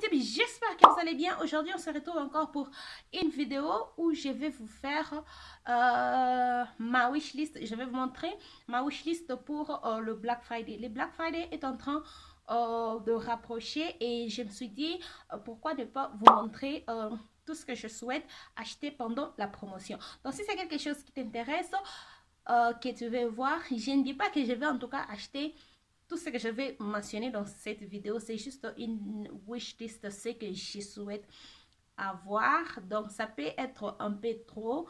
YouTube, j'espère que vous allez bien. Aujourd'hui, on se retrouve encore pour une vidéo où je vais vous faire ma wishlist. Je vais vous montrer ma wishlist pour le Black Friday. Le Black Friday est en train de rapprocher et je me suis dit pourquoi ne pas vous montrer tout ce que je souhaite acheter pendant la promotion. Donc, si c'est quelque chose qui t'intéresse, que tu veux voir, je ne dis pas que je vais en tout cas acheter tout ce que je vais mentionner dans cette vidéo. C'est juste une wishlist, ce que je souhaite avoir. Donc, ça peut être un peu trop.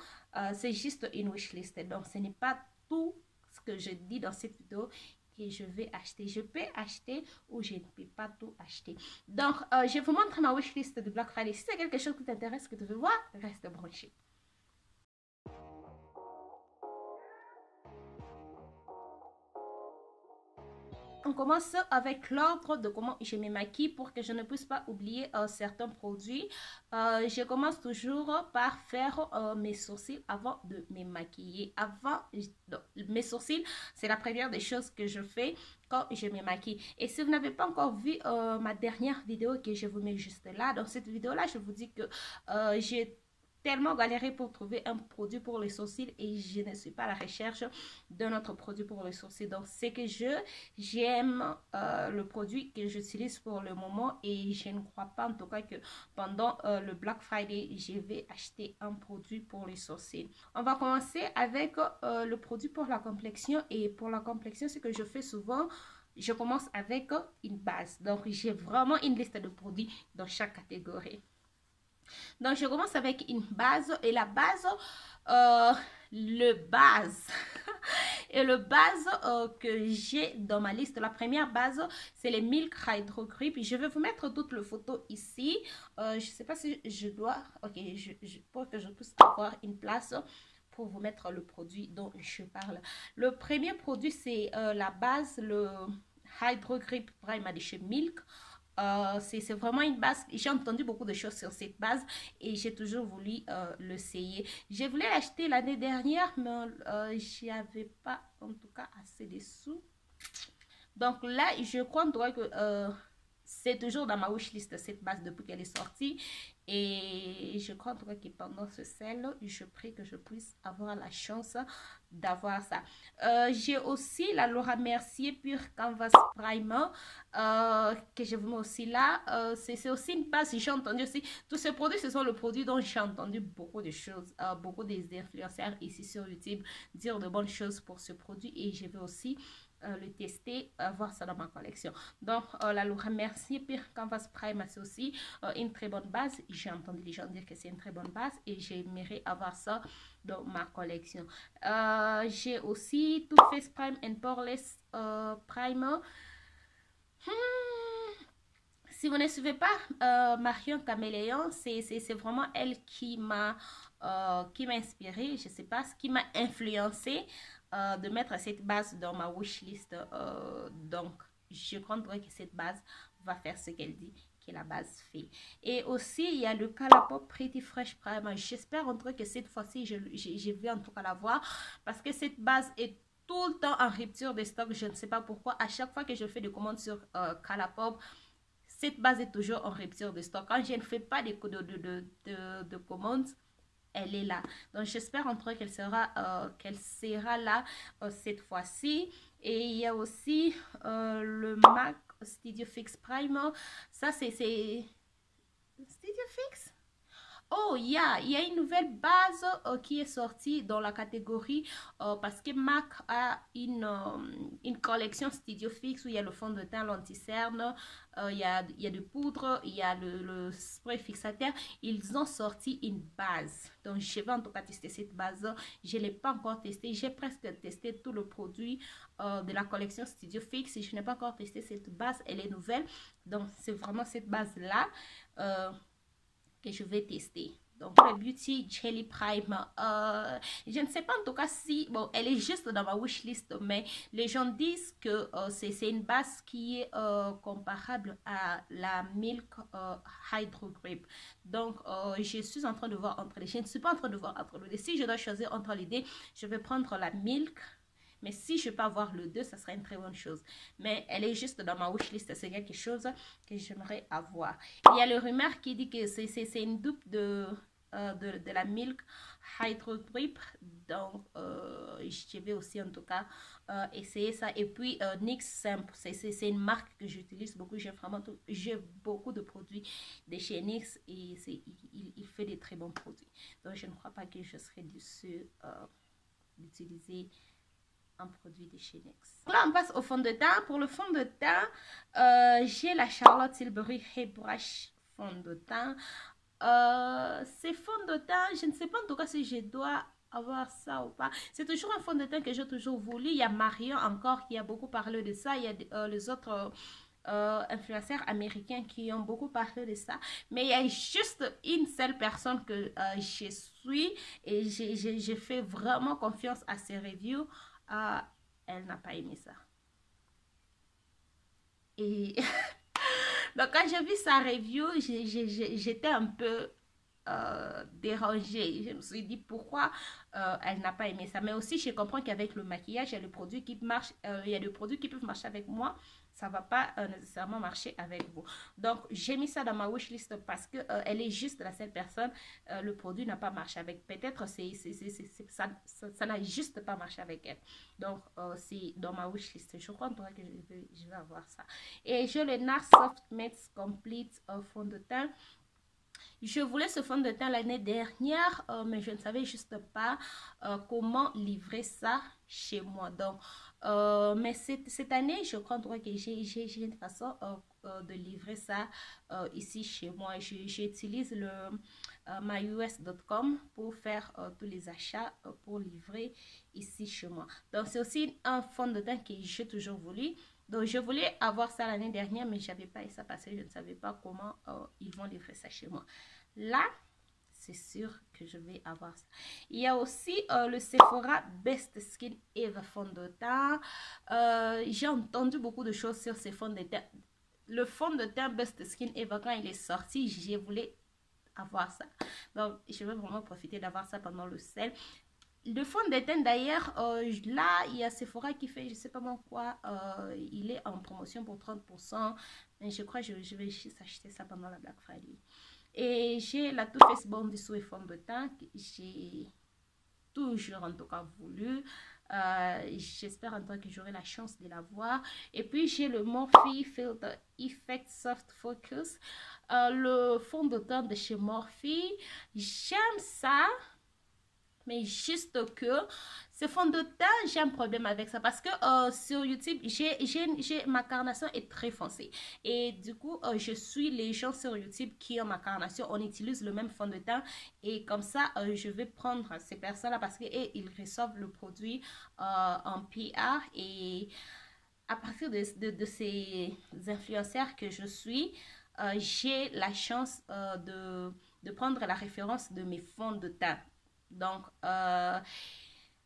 C'est juste une wishlist. Donc, ce n'est pas tout ce que je dis dans cette vidéo que je vais acheter. Je peux acheter ou je ne peux pas tout acheter. Donc, je vous montre ma wishlist de Black Friday. Si c'est quelque chose qui t'intéresse, que tu veux voir, reste branché. On commence avec l'ordre de comment je me maquille pour que je ne puisse pas oublier certains produits. Je commence toujours par faire mes sourcils avant de me maquiller. Mes sourcils, c'est la première des choses que je fais quand je me maquille. Et si vous n'avez pas encore vu ma dernière vidéo que je vous mets juste là, dans cette vidéo-là, je vous dis que j'ai tellement galéré pour trouver un produit pour les sourcils et je ne suis pas à la recherche d'un autre produit pour les sourcils. Donc, c'est que j'aime le produit que j'utilise pour le moment et je ne crois pas en tout cas que pendant le Black Friday, je vais acheter un produit pour les sourcils. On va commencer avec le produit pour la complexion et pour la complexion, ce que je fais souvent, je commence avec une base. Donc, j'ai vraiment une liste de produits dans chaque catégorie. Donc, je commence avec une base et la base, et le base que j'ai dans ma liste, la première base, c'est les Milk Hydro Grip. Je vais vous mettre toutes les photos ici. Je ne sais pas si je dois, ok, pour que je puisse avoir une place pour vous mettre le produit dont je parle. Le premier produit, c'est la base, le Hydro Grip Prime de chez Milk. C'est vraiment une base. J'ai entendu beaucoup de choses sur cette base et j'ai toujours voulu l'essayer. Je voulais l'acheter l'année dernière, mais j'y avais pas en tout cas assez de sous. Donc là, je crois en tout cas que c'est toujours dans ma wishlist cette base depuis qu'elle est sortie. Et je crois en tout cas que pendant ce sel, je prie que je puisse avoir la chance d'avoir ça. J'ai aussi la Laura Mercier Pure Canvas Primer que je vous mets aussi là. C'est aussi une base, j'ai entendu aussi. Tous ces produits, ce sont les produits dont j'ai entendu beaucoup de choses. Beaucoup des influenceurs ici sur YouTube dire de bonnes choses pour ce produit. Et je vais aussi le tester, voir ça dans ma collection. Donc, la Laura Mercier Pure Canvas Primer, c'est aussi une très bonne base. J'ai entendu les gens dire que c'est une très bonne base et j'aimerais avoir ça dans ma collection. J'ai aussi Too Faced Prime and Poreless Primer. Si vous ne suivez pas Marion Caméléon, c'est vraiment elle qui m'a inspirée, je sais pas, ce qui m'a influencé de mettre cette base dans ma wishlist. Donc, je crois que cette base va faire ce qu'elle dit que la base fait. Et aussi, il y a le Colourpop Pretty Fresh Primer. J'espère en tout cas que cette fois-ci, je vais en tout cas la voir parce que cette base est tout le temps en rupture de stock. Je ne sais pas pourquoi. À chaque fois que je fais des commandes sur Colourpop, cette base est toujours en rupture de stock. Quand je ne fais pas de commandes, elle est là. Donc, j'espère en tout cas qu'elle sera là cette fois-ci. Et il y a aussi le MAC Studio Fix Primer. Ça, c'est Studio Fix? Oh, il y a une nouvelle base qui est sortie dans la catégorie parce que MAC a une collection Studio Fix où il y a le fond de teint, l'anti-cerne, il y a de poudre, il y a le spray fixateur. Ils ont sorti une base. Donc, je vais en tout cas tester cette base. Je ne l'ai pas encore testé. J'ai presque testé tout le produit de la collection Studio Fix. Je n'ai pas encore testé cette base. Elle est nouvelle. Donc, c'est vraiment cette base-là que je vais tester. Donc, le Beauty Jelly Primer. Je ne sais pas en tout cas si... Bon, elle est juste dans ma wishlist, mais les gens disent que c'est une base qui est comparable à la Milk Hydro Grip. Donc, je suis en train de voir entre les deux. Je ne suis pas en train de voir entre les deux. Si je dois choisir entre les deux, je vais prendre la Milk. Mais si je peux avoir le 2, ça serait une très bonne chose. Mais elle est juste dans ma wishlist. C'est quelque chose que j'aimerais avoir. Il y a le rumeur qui dit que c'est une dupe de la Milk Hydro Drip. Donc, je vais aussi en tout cas essayer ça. Et puis, NYX Simple, c'est une marque que j'utilise beaucoup. J'ai beaucoup de produits de chez NYX et il fait des très bons produits. Donc, je ne crois pas que je serai déçue d'utiliser un produit de chez NYX. Là, on passe au fond de teint. Pour le fond de teint, j'ai la Charlotte Tilbury Hairbrush fond de teint. Ces fonds de teint, je ne sais pas en tout cas si je dois avoir ça ou pas. C'est toujours un fond de teint que j'ai toujours voulu. Il y a Marion encore qui a beaucoup parlé de ça. Il y a les autres influenceurs américains qui ont beaucoup parlé de ça. Mais il y a juste une seule personne que je suis et j'ai fait vraiment confiance à ses reviews. Elle n'a pas aimé ça. Et... Donc, quand j'ai vu sa review, j'étais un peu dérangée. Je me suis dit pourquoi elle n'a pas aimé ça. Mais aussi, je comprends qu'avec le maquillage, il y a le produit qui marche, il y a des produits qui peuvent marcher avec moi. Ça ne va pas nécessairement marcher avec vous. Donc, j'ai mis ça dans ma wishlist parce que elle est juste la seule personne. Le produit n'a pas marché avec. Peut-être ça n'a juste pas marché avec elle. Donc, c'est dans ma wishlist. Je crois que je vais avoir ça. Et j'ai le NARS Soft Matte Complete fond de teint. Je voulais ce fond de teint l'année dernière, mais je ne savais juste pas comment livrer ça chez moi. Donc, mais cette année, je crois que j'ai une façon de livrer ça ici chez moi. J'utilise le myus.com pour faire tous les achats pour livrer ici chez moi. Donc, c'est aussi un fond de teint que j'ai toujours voulu. Donc, je voulais avoir ça l'année dernière, mais je n'avais pas eu ça parce que je ne savais pas comment ils vont livrer ça chez moi. Là, c'est sûr que je vais avoir ça. Il y a aussi le Sephora Best Skin Eva fond de teint. J'ai entendu beaucoup de choses sur ces fonds de teint. Le fond de teint Best Skin Eva, quand il est sorti, je voulais avoir ça. Donc, je vais vraiment profiter d'avoir ça pendant le sale. Le fond de teint d'ailleurs, là, il y a Sephora qui fait, je sais pas moi quoi, il est en promotion pour 30%. Mais je crois que je vais juste acheter ça pendant la Black Friday. Et j'ai la Too Faced Born Dessous et fond de teint que j'ai toujours en tout cas voulu. J'espère en tout cas que j'aurai la chance de la voir. Et puis j'ai le Morphe Filter Effect Soft Focus. Le fond de teint de chez Morphe. J'aime ça. Mais juste que ce fond de teint, j'ai un problème avec ça parce que sur YouTube, ma carnation est très foncée. Et du coup, je suis les gens sur YouTube qui ont ma carnation. On utilise le même fond de teint. Et comme ça, je vais prendre ces personnes-là parce qu'ils reçoivent le produit en PR. Et à partir de ces influenceurs que je suis, j'ai la chance de prendre la référence de mes fonds de teint. Donc,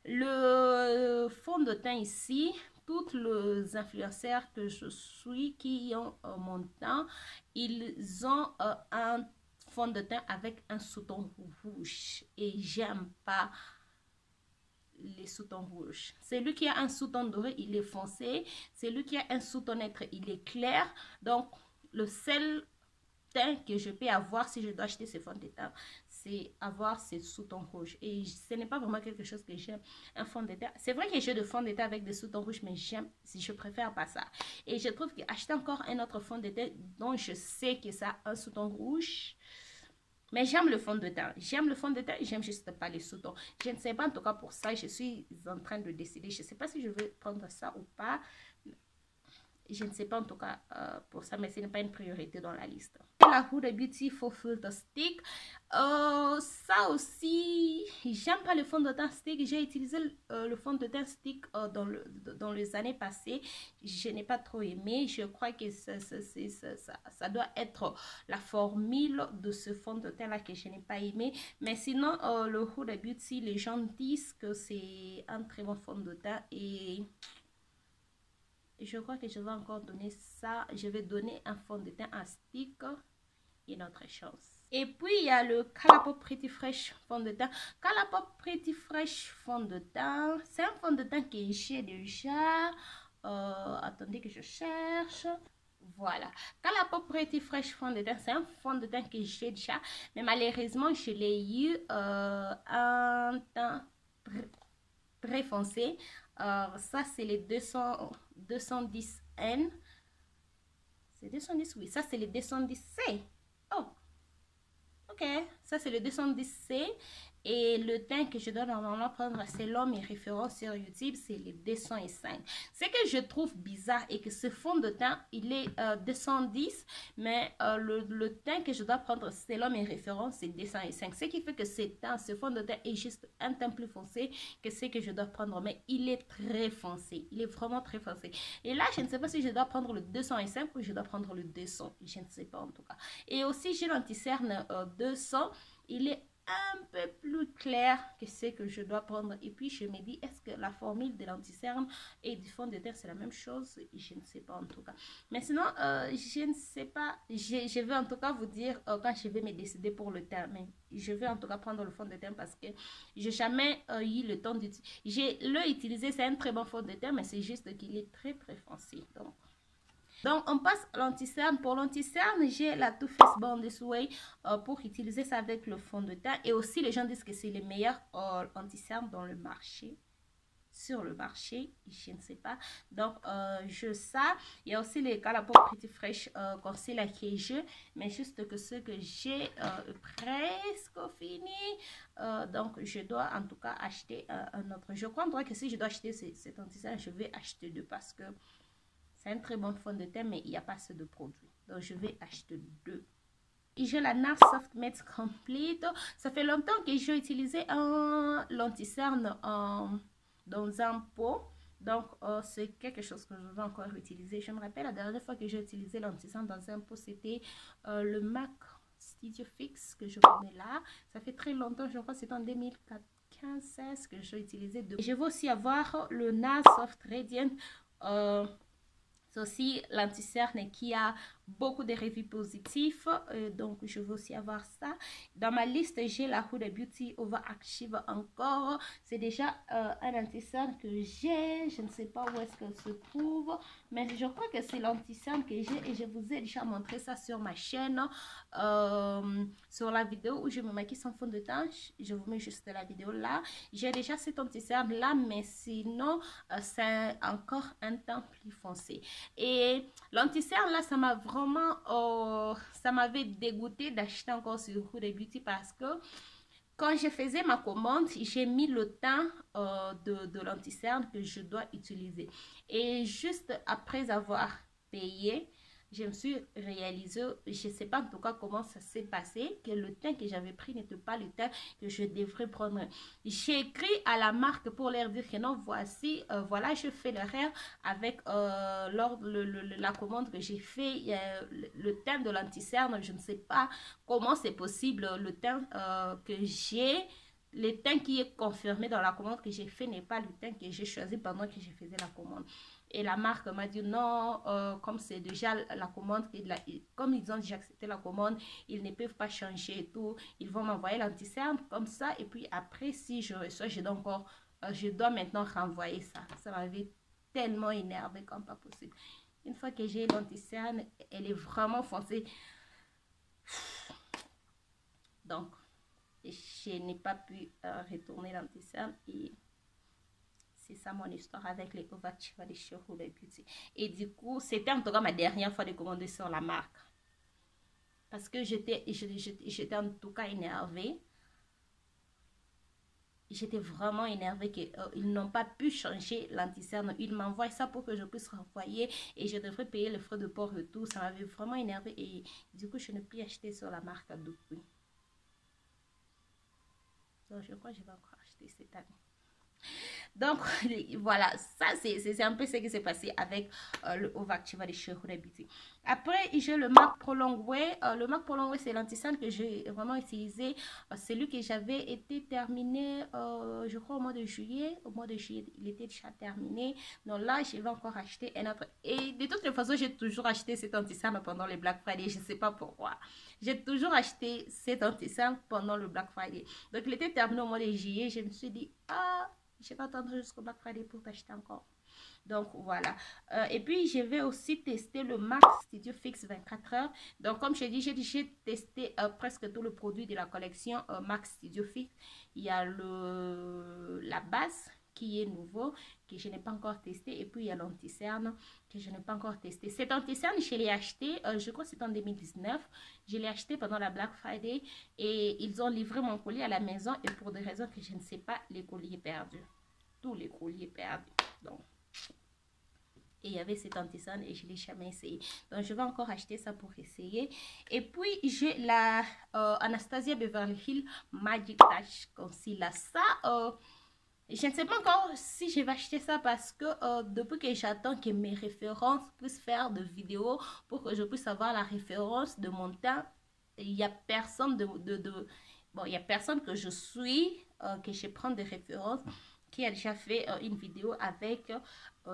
le fond de teint ici, tous les influenceurs que je suis qui ont mon teint, ils ont un fond de teint avec un sous-ton rouge. Et j'aime pas les sous-tons rouges. Celui qui a un sous-ton doré, il est foncé. Celui qui a un sous-ton neutre, il est clair. Donc, le seul teint que je peux avoir si je dois acheter ce fond de teint, c'est avoir ces sous-tons rouges. Et ce n'est pas vraiment quelque chose que j'aime, un fond de teint. C'est vrai que j'ai de fond de teint avec des sous-tons rouges, mais je préfère pas ça. Et je trouve qu'acheter encore un autre fond de teint dont je sais que ça a un sous-ton rouge, mais j'aime le fond de teint. J'aime le fond de teint, j'aime juste pas les sous-tons. Je ne sais pas en tout cas pour ça, je suis en train de décider. Je ne sais pas si je vais prendre ça ou pas. Je ne sais pas en tout cas pour ça, mais ce n'est pas une priorité dans la liste. La Huda Beauty Faux Filter Stick. Ça aussi, j'aime pas le fond de teint stick. J'ai utilisé le fond de teint stick dans les années passées. Je n'ai pas trop aimé. Je crois que ça doit être la formule de ce fond de teint là que je n'ai pas aimé. Mais sinon, le Huda Beauty, les gens disent que c'est un très bon fond de teint et je crois que je vais encore donner ça. Je vais donner un fond de teint à stick une autre chose. Et puis, il y a le Colourpop Pretty Fresh fond de teint. Colourpop Pretty Fresh fond de teint, c'est un fond de teint que j'ai déjà. Attendez que je cherche. Voilà. Colourpop Pretty Fresh fond de teint, c'est un fond de teint que j'ai déjà. Mais malheureusement, je l'ai eu un teint très foncé. Ça, c'est les 210N. C'est 210, oui. Ça, c'est les 210C. Oh! Ok, ça c'est le 210C et le teint que je dois normalement prendre selon mes références sur YouTube, c'est les 205. Ce que je trouve bizarre est que ce fond de teint, il est 210, mais le teint que je dois prendre selon mes références, c'est 205. Ce qui fait que ce fond de teint est juste un teint plus foncé que ce que je dois prendre, mais il est très foncé. Il est vraiment très foncé. Et là, je ne sais pas si je dois prendre le 205 ou je dois prendre le 200. Je ne sais pas en tout cas. Et aussi, j'ai l'anti-cerne 200. Il est un peu plus clair que ce que je dois prendre. Et puis, je me dis, est-ce que la formule de l'anti-cerne et du fond de teint, c'est la même chose? Je ne sais pas en tout cas. Mais sinon, je ne sais pas. Je vais en tout cas vous dire quand je vais me décider pour le teint. Mais je vais en tout cas prendre le fond de teint parce que j'ai jamais eu le temps d'utiliser. J'ai utilisé, c'est un très bon fond de teint, mais c'est juste qu'il est très foncé. Donc, on passe à l'anti-cerne. Pour l'anti-cerne, j'ai la Too Faced Born This Way pour utiliser ça avec le fond de teint. Et aussi, les gens disent que c'est les meilleurs anti-cerne dans le marché. Sur le marché, je ne sais pas. Donc, ça. Il y a aussi les Colourpop Pretty Fresh Concealer que je. Mais juste que ce que j'ai presque fini. Donc, je dois en tout cas acheter un autre. Je crois que si je dois acheter cet anti-cerne, je vais acheter deux parce que c'est un très bon fond de teint, mais il n'y a pas assez de produits. Donc, je vais acheter deux. Et j'ai la NARS Soft Matte Complete. Ça fait longtemps que j'ai utilisé l'anti-cerne dans un pot. Donc, c'est quelque chose que je vais encore utiliser. Je me rappelle la dernière fois que j'ai utilisé l'anti-cerne dans un pot, c'était le MAC Studio Fix que je connais là. Ça fait très longtemps, je crois que c'est en 2015-16 que j'ai utilisé. Je vais aussi avoir le NARS Soft Radiant. C'est aussi l'anti-cerne qui a beaucoup de reviews positifs. Donc, je veux aussi avoir ça. Dans ma liste, j'ai la Huda Beauty Overactive encore. C'est déjà un anti-cerne que j'ai. Je ne sais pas où est-ce qu'elle se trouve. Mais je crois que c'est l'anti-cerne que j'ai. Et je vous ai déjà montré ça sur ma chaîne. Sur la vidéo où je me maquille sans fond de teint. Je vous mets juste la vidéo là. J'ai déjà cet anti-cerne là. Mais sinon, c'est encore un teint plus foncé. Et l'anti-cerne là, ça m'a vraiment, ça m'avait dégoûté d'acheter encore sur Huda Beauty parce que quand je faisais ma commande, j'ai mis le teint de l'anti-cerne que je dois utiliser. Et juste après avoir payé, je me suis réalisé, je ne sais pas en tout cas comment ça s'est passé, que le teint que j'avais pris n'était pas le teint que je devrais prendre. J'ai écrit à la marque pour leur dire que non, voici, voilà, je fais l'erreur avec la commande que j'ai fait, le teint de l'anti-cerne, je ne sais pas comment c'est possible, le teint que j'ai. Le teint qui est confirmé dans la commande que j'ai fait n'est pas le teint que j'ai choisi pendant que je faisais la commande. Et la marque m'a dit non, comme c'est déjà la commande, comme ils ont déjà accepté la commande, ils ne peuvent pas changer et tout. Ils vont m'envoyer l'anti-cerne comme ça. Et puis après, si je reçois, je dois maintenant renvoyer ça. Ça m'avait tellement énervé comme pas possible. Une fois que j'ai l'anti-cerne, elle est vraiment foncée. Donc, je n'ai pas pu retourner l'anti-cerne et c'est ça mon histoire avec les Overactive de chez Huda Beauty. Et du coup, c'était en tout cas ma dernière fois de commander sur la marque. Parce que j'étais en tout cas énervée. J'étais vraiment énervée qu'ils n'ont pas pu changer l'anti-cerne. Ils m'envoient ça pour que je puisse renvoyer et je devrais payer le frais de port et tout. Ça m'avait vraiment énervée et du coup, je n'ai plus acheté sur la marque depuis. Donc, je crois que je vais encore acheter cette année. Donc, voilà, ça, c'est un peu ce qui s'est passé avec le Over Activa de chez Huda Beauty. Après, j'ai le MAC Pro Longwear. Le MAC Pro Longwear, c'est l'anti-cerne que j'ai vraiment utilisé. Celui que j'avais été terminé, je crois, au mois de juillet. Au mois de juillet, il était déjà terminé. Donc là, je vais encore acheter un autre. Et de toutes les façons, j'ai toujours acheté cet anti-cerne pendant les Black Friday. Je ne sais pas pourquoi. J'ai toujours acheté cet anti-cerne pendant le Black Friday. Donc, il était terminé au mois de juillet. Je me suis dit, ah, je vais attendre jusqu'au Black Friday pour t'acheter encore. Donc, voilà. Et puis, je vais aussi tester le MAC Studio Fix 24 heures. Donc, comme je dis, j'ai testé presque tout le produit de la collection MAC Studio Fix. Il y a la base qui est nouveau, que je n'ai pas encore testé. Et puis, il y a l'anti-cerne que je n'ai pas encore testé. Cet anti-cerne, je l'ai acheté, je crois que c'est en 2019. Je l'ai acheté pendant la Black Friday. Et ils ont livré mon colis à la maison. Et pour des raisons que je ne sais pas, les colis perdus. Tous les colis perdus. Donc, et il y avait cet anti-cerne et je ne l'ai jamais essayé. Donc, je vais encore acheter ça pour essayer. Et puis, j'ai la Anastasia Beverly Hills Magic Touch Concealer. Ça, je ne sais pas encore si je vais acheter ça parce que depuis que j'attends que mes références puissent faire de vidéos pour que je puisse avoir la référence de mon teint, il n'y a personne bon, il y a personne que je suis, que je prends des références, qui a déjà fait une vidéo avec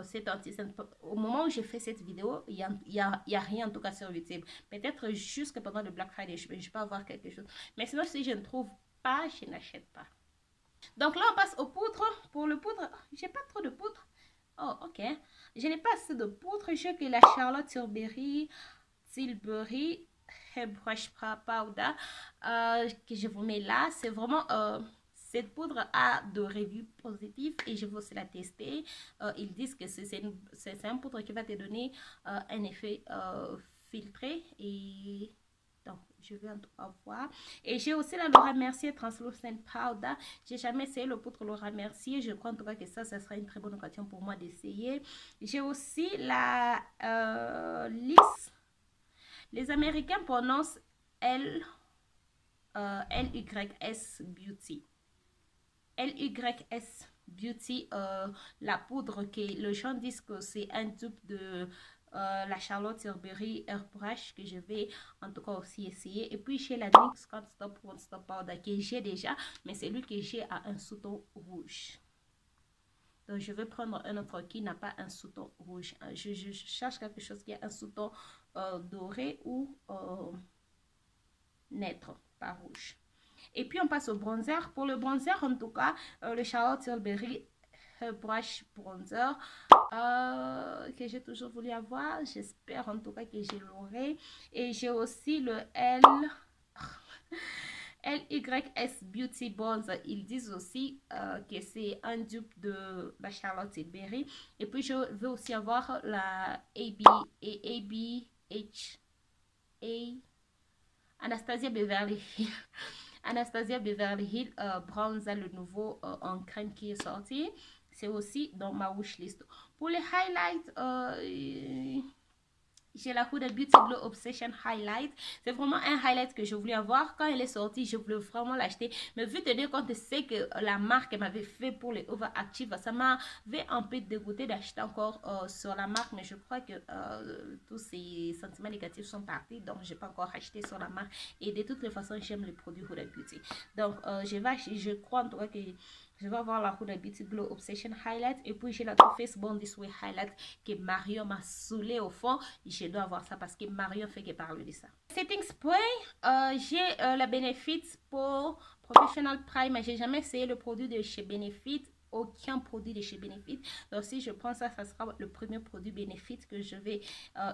cet anti-cerne. Au moment où j'ai fait cette vidéo, il y a rien en tout cas sur YouTube. Peut-être jusque pendant le Black Friday, je peux avoir quelque chose. Mais sinon, si je ne trouve pas, je n'achète pas. Donc là, on passe aux poudres. Pour le poudre, j'ai pas trop de poudre. Oh, ok. Je n'ai pas assez de poudre. J'ai que la Charlotte Tilbury Airbrush Powder que je vous mets là. C'est vraiment... cette poudre a de reviews positives et je vais aussi la tester. Ils disent que c'est une poudre qui va te donner un effet filtré et donc je vais en tout cas voir. Et j'ai aussi la Laura Mercier Translucent Powder. J'ai jamais essayé le poudre Laura Mercier. Je crois en tout cas que ça sera une très bonne occasion pour moi d'essayer. J'ai aussi la lisse. Les Américains prononcent LYS Beauty. LYS Beauty, la poudre que les gens disent que c'est un dupe de la Charlotte Tilbury Airbrush que je vais en tout cas aussi essayer. Et puis j'ai la NYX Can't Stop Won't Stop Powder que j'ai déjà, mais c'est lui que j'ai à un sous-ton rouge. Donc je vais prendre un autre qui n'a pas un sous-ton rouge. Je cherche quelque chose qui a un sous-ton doré ou neutre, pas rouge. Et puis on passe au bronzer. Pour le bronzer, en tout cas, le Charlotte Tilbury Brush Bronzer que j'ai toujours voulu avoir. J'espère en tout cas que je l'aurai. Et j'ai aussi le LYS Beauty Bronzer. Ils disent aussi que c'est un dupe de la Charlotte Tilbury. Et puis je veux aussi avoir la Anastasia Beverly Hills. Anastasia Beverly Hills Bronzer, le nouveau en crème qui est sorti. C'est aussi dans ma wishlist. Pour les highlights, j'ai la Huda Beauty Glow Obsession Highlight. C'est vraiment un highlight que je voulais avoir. Quand elle est sortie, je voulais vraiment l'acheter. Mais vu tenir compte de ce que la marque m'avait fait pour les Over Active, ça m'avait un peu dégoûté d'acheter encore sur la marque. Mais je crois que tous ces sentiments négatifs sont partis. Donc, je n'ai pas encore acheté sur la marque. Et de toutes les façons, j'aime les produits Huda Beauty. Donc, je crois en tout cas que je vais avoir la Huda Beauty Glow Obsession Highlight. Et puis, j'ai la Too Faced Born This Way Highlight que Marion m'a saoulé au fond. Je dois avoir ça parce que Marion fait que parler de ça. Setting Spray, j'ai la Benefit pour Professional Prime. J'ai jamais essayé le produit de chez Benefit. Aucun produit de chez Benefit. Donc, si je prends ça, ça sera le premier produit Benefit que je vais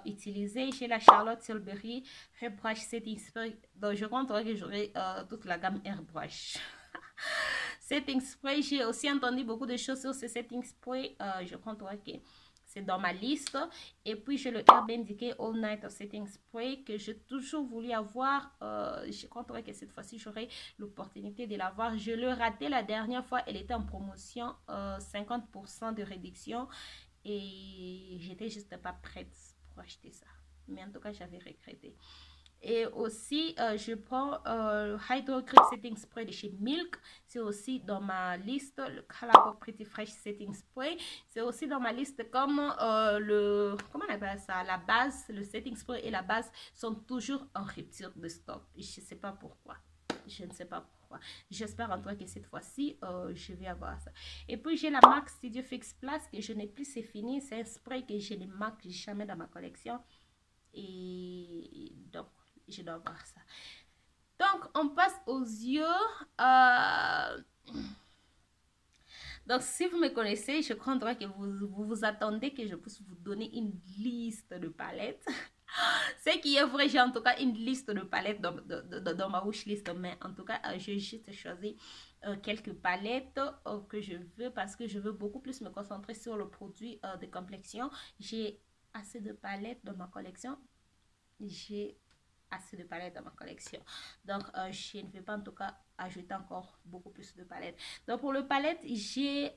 utiliser. J'ai la Charlotte Tilbury Airbrush Setting Spray. Donc, je compte que j'aurai toute la gamme Airbrush. Setting Spray, j'ai aussi entendu beaucoup de choses sur ce Setting Spray. Je compte que c'est dans ma liste. Et puis, j'ai le Urban Decay All Night Setting Spray que j'ai toujours voulu avoir. Je compte que cette fois-ci, j'aurai l'opportunité de l'avoir. Je l'ai raté la dernière fois. Elle était en promotion, 50% de réduction. Et j'étais juste pas prête pour acheter ça. Mais en tout cas, j'avais regretté. Et aussi, je prends Hydro Grip Setting Spray de chez Milk. C'est aussi dans ma liste. Le Colourpop Pretty Fresh Setting Spray. C'est aussi dans ma liste comme comment on appelle ça? La base, le setting spray et la base sont toujours en rupture de stock. Je ne sais pas pourquoi. Je ne sais pas pourquoi. J'espère en tout cas que cette fois-ci, je vais avoir ça. Et puis, j'ai la marque Studio Fix Plus que je n'ai plus, c'est fini. C'est un spray que je ne marque jamais dans ma collection. Et donc, je dois voir ça. Donc, on passe aux yeux. Donc, si vous me connaissez, je crois que vous attendez que je puisse vous donner une liste de palettes. Ce qui est vrai, j'ai en tout cas une liste de palettes dans ma wishlist. Mais en tout cas, j'ai juste choisi quelques palettes que je veux parce que je veux beaucoup plus me concentrer sur le produit de complexion. J'ai assez de palettes dans ma collection. J'ai assez de palettes dans ma collection. Donc, je ne vais pas en tout cas ajouter encore beaucoup plus de palettes. Donc, pour le palette, j'ai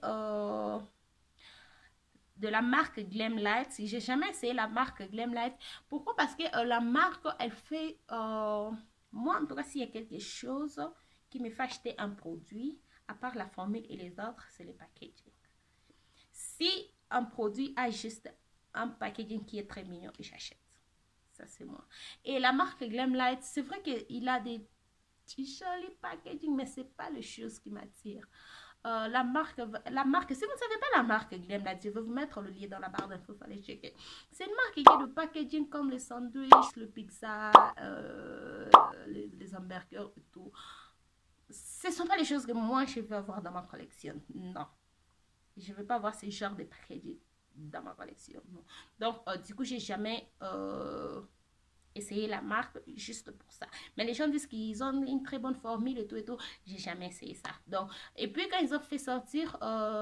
de la marque Glamlite. J'ai jamais essayé la marque Glamlite. Pourquoi? Parce que la marque, elle fait... moi, en tout cas, s'il y a quelque chose qui me fait acheter un produit, à part la formule et les autres, c'est le packaging. Si un produit a juste un packaging qui est très mignon, j'achète. Ça, c'est moi. Et la marque Glamlite, c'est vrai qu'il a des petits jolis packaging, mais c'est pas les choses qui m'attirent. La marque, si vous ne savez pas la marque Glamlite, je vais vous mettre le lien dans la barre d'infos, il fallait checker. C'est une marque qui a de packaging comme les sandwichs, le pizza, les hamburgers et tout. Ce ne sont pas les choses que moi je veux avoir dans ma collection. Non. Je ne veux pas avoir ce genre de packaging dans ma collection. Non. Donc, du coup, j'ai jamais essayé la marque juste pour ça. Mais les gens disent qu'ils ont une très bonne formule et tout et tout. J'ai jamais essayé ça. Donc, et puis quand ils ont fait sortir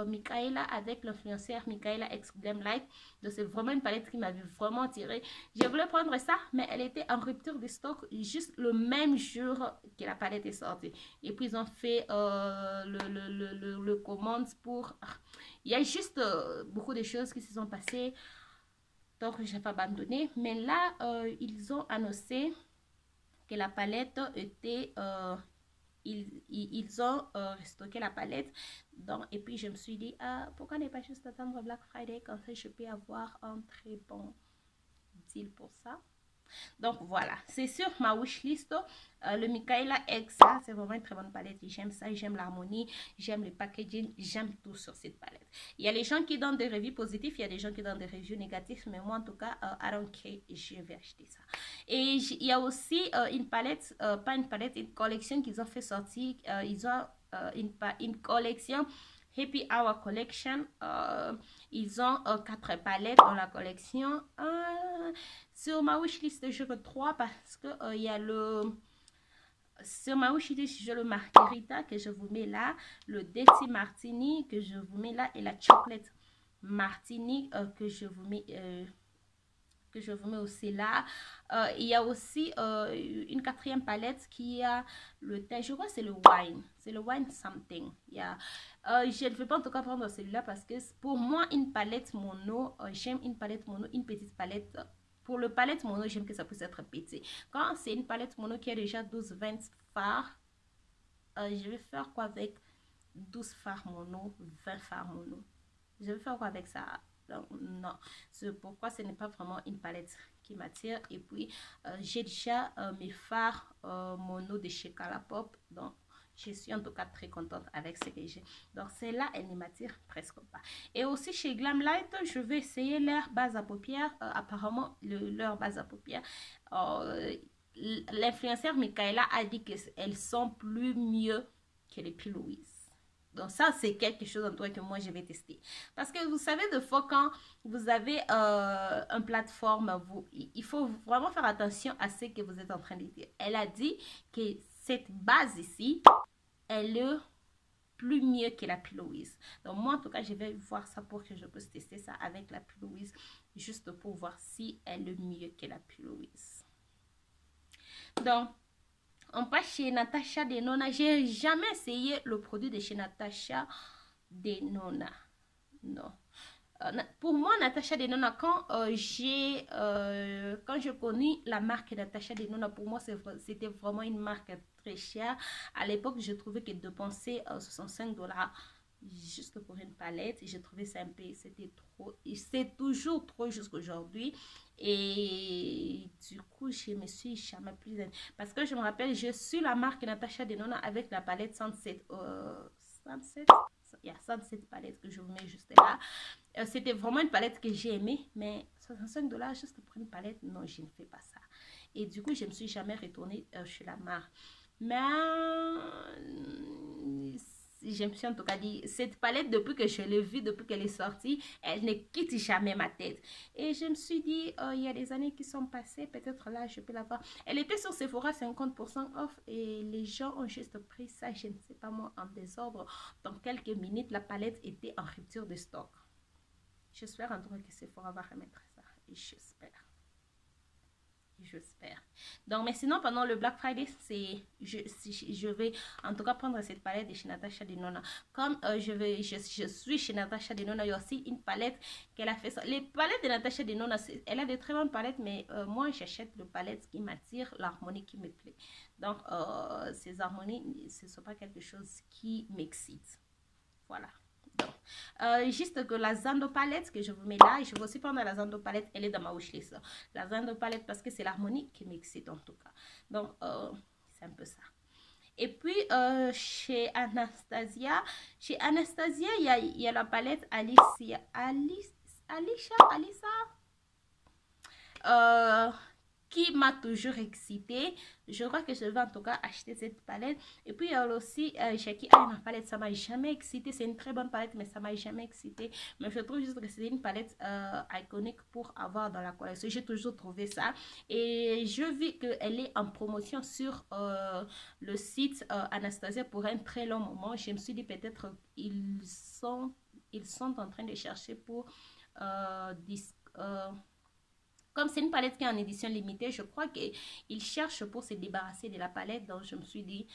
Micaela avec l'influenceur Micaela X Glamlite, donc c'est vraiment une palette qui m'avait vraiment tiré. Je voulais prendre ça, mais elle était en rupture de stock juste le même jour que la palette est sortie. Et puis ils ont fait le commande pour... Il y a juste beaucoup de choses qui se sont passées. Donc, j'ai pas abandonné. Mais là, ils ont annoncé que la palette était... ils ont restocké la palette. Donc, et puis, je me suis dit, pourquoi ne pas juste attendre Black Friday? Comme ça, je peux avoir un très bon deal pour ça. Donc voilà, c'est sur ma wishlist. Le Micaela X, c'est vraiment une très bonne palette. J'aime ça, j'aime l'harmonie, j'aime le packaging, j'aime tout sur cette palette. Il y a les gens qui donnent des reviews positifs, il y a des gens qui donnent des reviews négatifs, mais moi en tout cas, I don't care, je vais acheter ça. Et il y a aussi une palette, pas une palette, une collection qu'ils ont fait sortir. Ils ont une collection Happy Hour Collection. Ils ont 4 palettes dans la collection. Sur ma wishlist, je veux 3 parce que il y a le... Sur ma wishlist, j'ai le Margarita que je vous mets là, le Dirty Martini que je vous mets là et la Chocolate Martini que je vous mets aussi là. Il y a aussi une 4e palette qui a le thé, je crois c'est le wine. C'est le wine something. Je ne vais pas en tout cas prendre celui-là parce que pour moi, une palette mono, j'aime une palette mono, une petite palette. Pour le palette mono, j'aime que ça puisse être petit. Quand c'est une palette mono qui a déjà 12-20 fards, je vais faire quoi avec 12 fards mono, 20 fards mono? Je vais faire quoi avec ça? Donc, non, c'est pourquoi ce n'est pas vraiment une palette qui m'attire. Et puis, j'ai déjà mes fards mono de chez Colourpop. Donc, je suis en tout cas très contente avec ce que j'ai. Donc, celle-là, elle ne m'attire presque pas. Et aussi, chez Glamlite, je vais essayer leur base à paupières. Apparemment, leur base à paupières, l'influenceur Micaela a dit qu'elles sont plus mieux que les P. Louise. Donc ça, c'est quelque chose en toi que moi, je vais tester. Parce que vous savez, de fois, quand vous avez une plateforme, il faut vraiment faire attention à ce que vous êtes en train de dire. Elle a dit que cette base ici, elle est plus mieux que la P. Louise. Donc moi, en tout cas, je vais voir ça pour que je puisse tester ça avec la P. Louise, juste pour voir si elle est mieux que la P. Louise. Donc, on passe chez Natasha Denona. J'ai jamais essayé le produit de chez Natasha Denona. Non. Pour moi, Natasha Denona, quand j'ai connu la marque Natasha Denona, pour moi, c'était vraiment une marque très chère. À l'époque, je trouvais que dépenser 65 $ juste pour une palette, je trouvais ça un peu, c'était trop, c'est toujours trop jusqu'aujourd'hui. Et du coup, je me suis jamais plus... Parce que je me rappelle, je suis la marque Natasha Denona avec la palette Sunset. Sunset? Il y a Sunset palette que je vous mets juste là. C'était vraiment une palette que j'ai aimée, mais 65 $ juste pour une palette, non, je ne fais pas ça. Et du coup, je ne me suis jamais retournée chez la marque. Mais je me suis en tout cas dit, cette palette, depuis que je l'ai vue, depuis qu'elle est sortie, elle ne quitte jamais ma tête. Et je me suis dit, il y a des années qui sont passées, peut-être là, je peux l'avoir. Elle était sur Sephora 50% off et les gens ont juste pris ça, je ne sais pas moi, en désordre. Dans quelques minutes, la palette était en rupture de stock. J'espère en tout cas que Sephora va remettre ça. J'espère. J'espère. Donc, mais sinon, pendant le Black Friday, je vais en tout cas prendre cette palette de chez Natasha Denona. Comme je suis chez Natasha Denona, il y a aussi une palette qu'elle a fait ça. Les palettes de Natasha Denona, elle a de très bonnes palettes, mais moi, j'achète le palette qui m'attire, l'harmonie qui me plaît. Donc, ces harmonies, ce ne sont pas quelque chose qui m'excite. Voilà. Juste que la Zando palette que je vous mets là, je vais aussi prendre la Zando palette, elle est dans ma wishlist. La Zando palette parce que c'est l'harmonie qui m'excite en tout cas. Donc, c'est un peu ça. Et puis, chez Anastasia, il y a la palette Alissa. Qui m'a toujours excitée. Je crois que je vais en tout cas acheter cette palette. Et puis il y a aussi Jackie Aina palette, ça m'a jamais excitée. C'est une très bonne palette, mais ça m'a jamais excitée. Mais je trouve juste que c'est une palette iconique pour avoir dans la collection. J'ai toujours trouvé ça. Et je vis qu'elle est en promotion sur le site Anastasia pour un très long moment. Je me suis dit peut-être ils sont en train de chercher pour comme c'est une palette qui est en édition limitée, je crois qu'ils cherchent pour se débarrasser de la palette. Donc, je me suis dit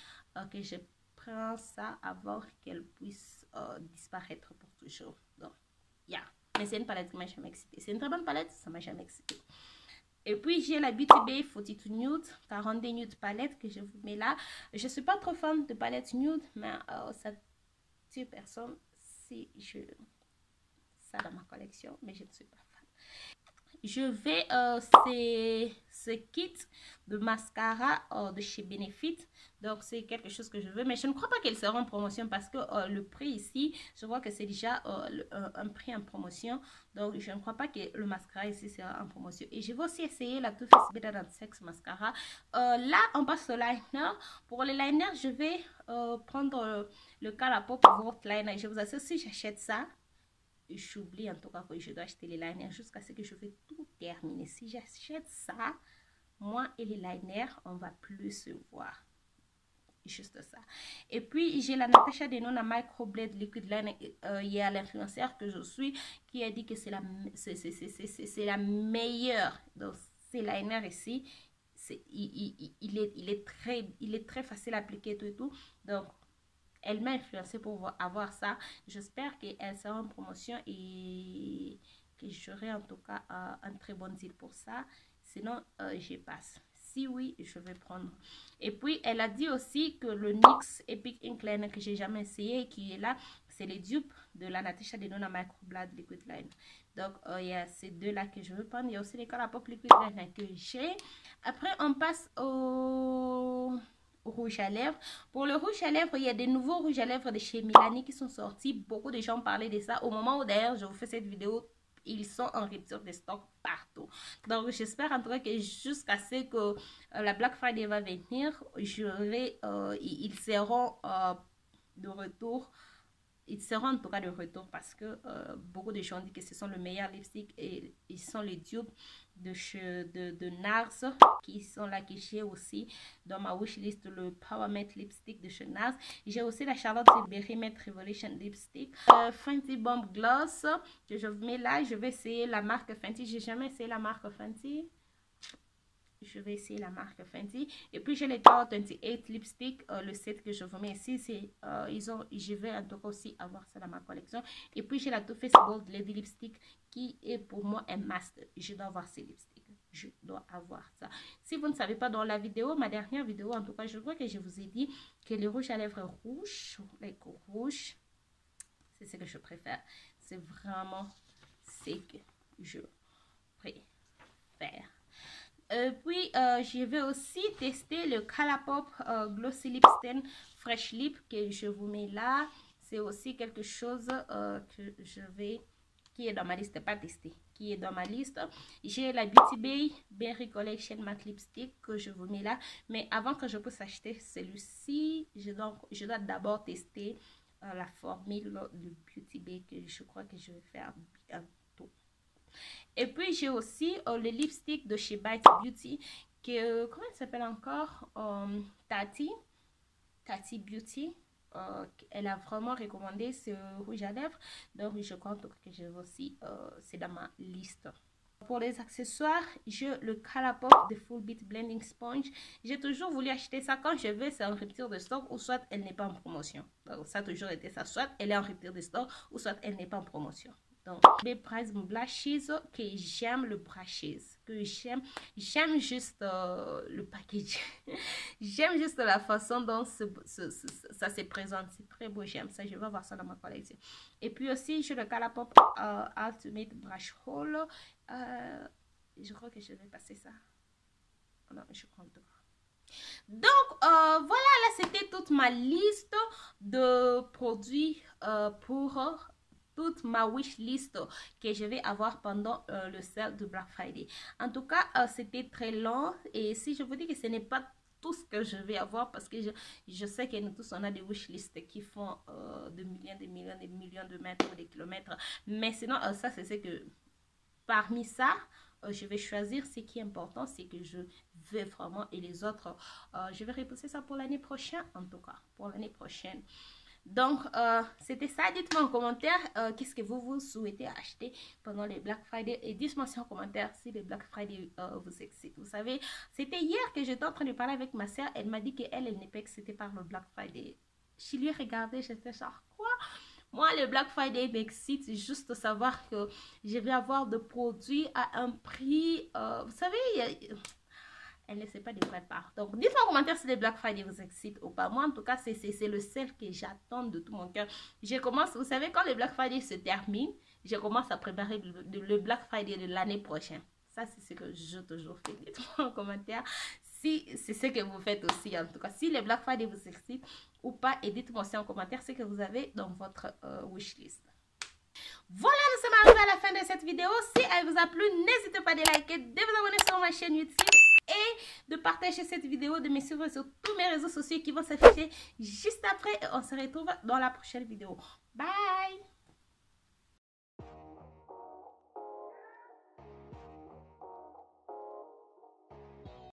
que je prends ça avant qu'elle puisse disparaître pour toujours. Donc, yeah. Mais c'est une palette qui m'a jamais excitée. C'est une très bonne palette, ça m'a jamais excitée. Et puis, j'ai la Beauty Bay 42 Nude, 42 Nude palette que je vous mets là. Je ne suis pas trop fan de palette nude, mais ça tue personne si je... ça dans ma collection, mais je ne suis pas fan. Je vais, ce kit de mascara de chez Benefit. Donc, c'est quelque chose que je veux. Mais je ne crois pas qu'elle sera en promotion parce que le prix ici, je crois que c'est déjà un prix en promotion. Donc, je ne crois pas que le mascara ici sera en promotion. Et je vais aussi essayer la Too Faced Better Than Sex mascara. Là, on passe au liner. Pour le liner, je vais prendre le Colourpop World Liner. Je vous assure, si j'achète ça, j'oublie en tout cas que je dois acheter les liners jusqu'à ce que je vais tout terminer. Si j'achète ça, moi et les liners, on va plus se voir. Juste ça. Et puis, j'ai la Natasha Denona Microblade Liquid Liner. Il y a l'influenceur que je suis qui a dit que c'est la meilleure. Donc, ces liners ici, il est très facile à appliquer tout et tout. Donc, elle m'a influencé pour avoir ça. J'espère qu'elle sera en promotion et que j'aurai en tout cas un très bon deal pour ça. Sinon, je passe. Si oui, je vais prendre. Et puis, elle a dit aussi que le NYX Epic Ink Liner que j'ai jamais essayé et qui est là, c'est les dupes de la Natasha Denona Microblade Liquid Liner. Donc, il y a ces deux-là que je veux prendre. Il y a aussi les Colourpop Liquid Liner que j'ai. Après, on passe au rouge à lèvres. Pour le rouge à lèvres, il y a des nouveaux rouges à lèvres de chez Milani qui sont sortis. Beaucoup de gens parlaient de ça. Au moment où d'ailleurs je vous fais cette vidéo, ils sont en rupture de stock partout. Donc j'espère en tout cas que jusqu'à ce que la Black Friday va venir, ils seront de retour. Ils seront en tout cas de retour parce que beaucoup de gens disent que ce sont le meilleur lipstick et ils sont les dupes de NARS qui sont là, que j'ai aussi dans ma wishlist, le Power Matte Lipstick de chez NARS. J'ai aussi la Charlotte Tilbury Matte Revolution Lipstick. Fenty Bomb Gloss que je mets là. Je vais essayer la marque Fenty. J'ai jamais essayé la marque Fenty. Je vais essayer la marque Fenty. Et puis, j'ai les Tower 28 lipstick. Le set que je vous mets ici, c'est... je vais en tout cas aussi avoir ça dans ma collection. Et puis, j'ai la Too Faced Bold Lady Lipstick qui est pour moi un must. Je dois avoir ces lipsticks. Je dois avoir ça. Si vous ne savez pas, dans la vidéo, ma dernière vidéo, en tout cas, je crois que je vous ai dit que les rouges à lèvres rouges, les rouges, c'est ce que je préfère. C'est vraiment ce que je préfère. Puis, je vais aussi tester le Colourpop Glossy Lip Stain Fresh Lip que je vous mets là. C'est aussi quelque chose que je vais, qui est dans ma liste, pas testé, qui est dans ma liste. J'ai la Beauty Bay Berry Collection Matte Lipstick que je vous mets là. Mais avant que je puisse acheter celui-ci, je dois d'abord tester la formule de Beauty Bay que je crois que je vais faire bientôt. Et puis, j'ai aussi le lipstick de chez Bite Beauty. Que, comment il s'appelle encore? Tati Beauty. Elle a vraiment recommandé ce rouge à lèvres. Donc, je compte que je vais aussi, c'est dans ma liste. Pour les accessoires, j'ai le Colourpop de Full Beat Blending Sponge. J'ai toujours voulu acheter ça. Quand je vais, c'est en rupture de stock ou soit elle n'est pas en promotion. Donc, ça a toujours été ça. Soit elle est en rupture de stock ou soit elle n'est pas en promotion. Donc, les Prism Blushes, que j'aime le brushes, que j'aime juste le package. J'aime juste la façon dont ça se présente. C'est très beau, j'aime ça. Je vais avoir ça dans ma collection. Et puis aussi, j'ai le Colourpop Ultimate Brush Hole. Je crois que je vais passer ça. Non, je compte. Donc, voilà, là, c'était toute ma liste de produits pour... toute ma wish list que je vais avoir pendant le sale de Black Friday. En tout cas, c'était très long. Et si je vous dis que ce n'est pas tout ce que je vais avoir, parce que je sais que nous tous, on a des wish lists qui font des millions de mètres, des kilomètres. Mais sinon, ça, c'est ce que... Parmi ça, je vais choisir ce qui est important, c'est que je veux vraiment. Et les autres, je vais repousser ça pour l'année prochaine, en tout cas, pour l'année prochaine. Donc, c'était ça. Dites-moi en commentaire qu'est-ce que vous souhaitez acheter pendant les Black Friday. Et dites-moi en commentaire si les Black Friday vous excitent. Vous savez, c'était hier que j'étais en train de parler avec ma soeur. Elle m'a dit qu'elle n'est pas excitée par le Black Friday. Je lui ai regardé, j'étais genre, quoi? Moi, le Black Friday m'excite juste savoir que je vais avoir des produits à un prix. Vous savez, elle ne sait pas de quoi elle part. Donc, dites-moi en commentaire si les Black Friday vous excitent ou pas. Moi, en tout cas, c'est le seul que j'attends de tout mon cœur. Je commence, vous savez, quand le Black Friday se termine, je commence à préparer le Black Friday de l'année prochaine. Ça, c'est ce que je toujours fais. Dites-moi en commentaire si c'est ce que vous faites aussi. En tout cas, si les Black Friday vous excitent ou pas. Et dites-moi aussi en commentaire ce que vous avez dans votre wishlist. Voilà, nous sommes arrivés à la fin de cette vidéo. Si elle vous a plu, n'hésitez pas à liker, de vous abonner sur ma chaîne YouTube et de partager cette vidéo, de me suivre sur tous mes réseaux sociaux qui vont s'afficher juste après. Et on se retrouve dans la prochaine vidéo. Bye!